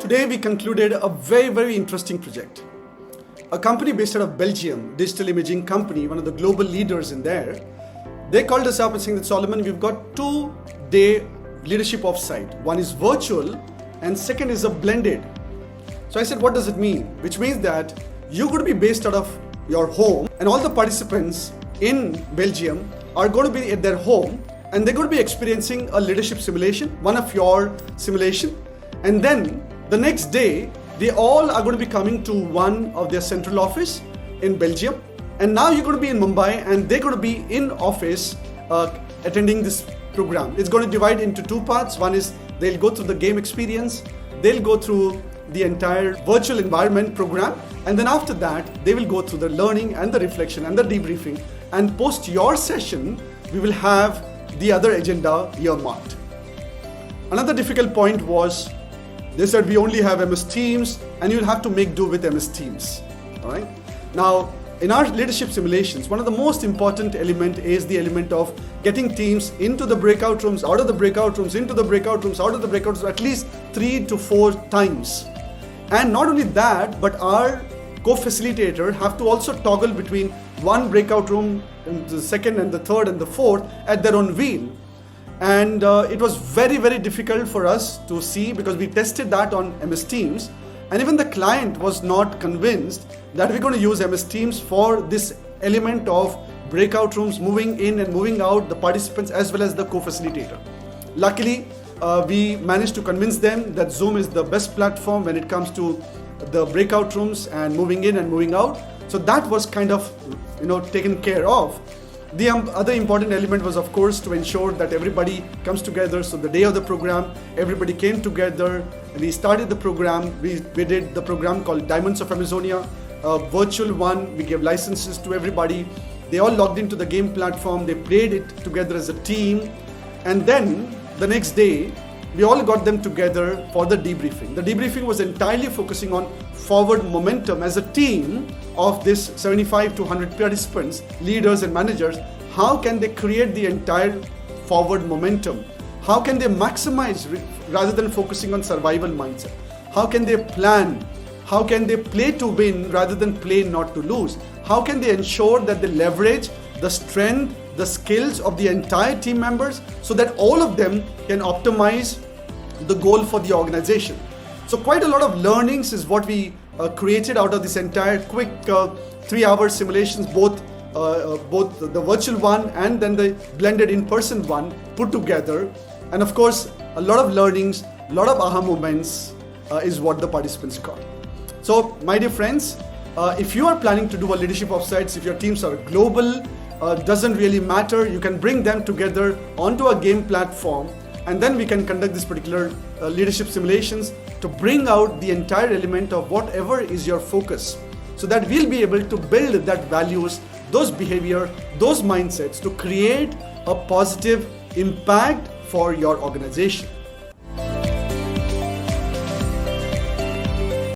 Today we concluded a very interesting project. A company based out of Belgium, digital imaging company, one of the global leaders in there, they called us up and saying that, Solomon, we've got 2-day leadership offsite. One is virtual and second is a blended. So I said, what does it mean? Which means that you're going to be based out of your home and all the participants in Belgium are going to be at their home and they're going to be experiencing a leadership simulation, one of your simulation. And then the next day, they all are going to be coming to one of their central office in Belgium. And now you're going to be in Mumbai and they're going to be in office attending this program. It's going to divide into two parts. One is they'll go through the game experience. They'll go through the entire virtual environment program. And then after that, they will go through the learning and the reflection and the debriefing. And post your session, we will have the other agenda earmarked. Another difficult point was, they said we only have MS Teams and you'll have to make do with MS Teams. All right. Now, in our leadership simulations, one of the most important element is the element of getting teams into the breakout rooms, out of the breakout rooms, into the breakout rooms, out of the breakout rooms, at least 3 to 4 times. And not only that, but our co-facilitator have to also toggle between one breakout room and the second and the third and the fourth at their own wheel. And it was very difficult for us to see because we tested that on MS Teams, and even the client was not convinced that we're going to use MS Teams for this element of breakout rooms, moving in and moving out, the participants as well as the co-facilitator. Luckily, we managed to convince them that Zoom is the best platform when it comes to the breakout rooms and moving in and moving out. So that was kind of taken care of. The other important element was, of course, to ensure that everybody comes together. So the day of the program, everybody came together and we started the program. We did the program called Diamonds of Amazonia, a virtual one. We gave licenses to everybody. They all logged into the game platform. They played it together as a team. And then the next day, we all got them together for the debriefing. The debriefing was entirely focusing on forward momentum as a team of this 75 to 100 participants, leaders and managers. How can they create the entire forward momentum? How can they maximize rather than focusing on survival mindset? How can they plan? How can they play to win rather than play not to lose? How can they ensure that they leverage the strength, the skills of the entire team members so that all of them can optimize the goal for the organization? So quite a lot of learnings is what we created out of this entire quick 3-hour simulations, both the virtual one and then the blended in-person one put together. And of course, a lot of learnings, a lot of aha moments is what the participants got. So my dear friends, if you are planning to do a leadership offsites, if your teams are global, doesn't really matter, you can bring them together onto a game platform and then we can conduct this particular leadership simulations to bring out the entire element of whatever is your focus, so that we'll be able to build that values, those behavior, those mindsets to create a positive impact for your organization.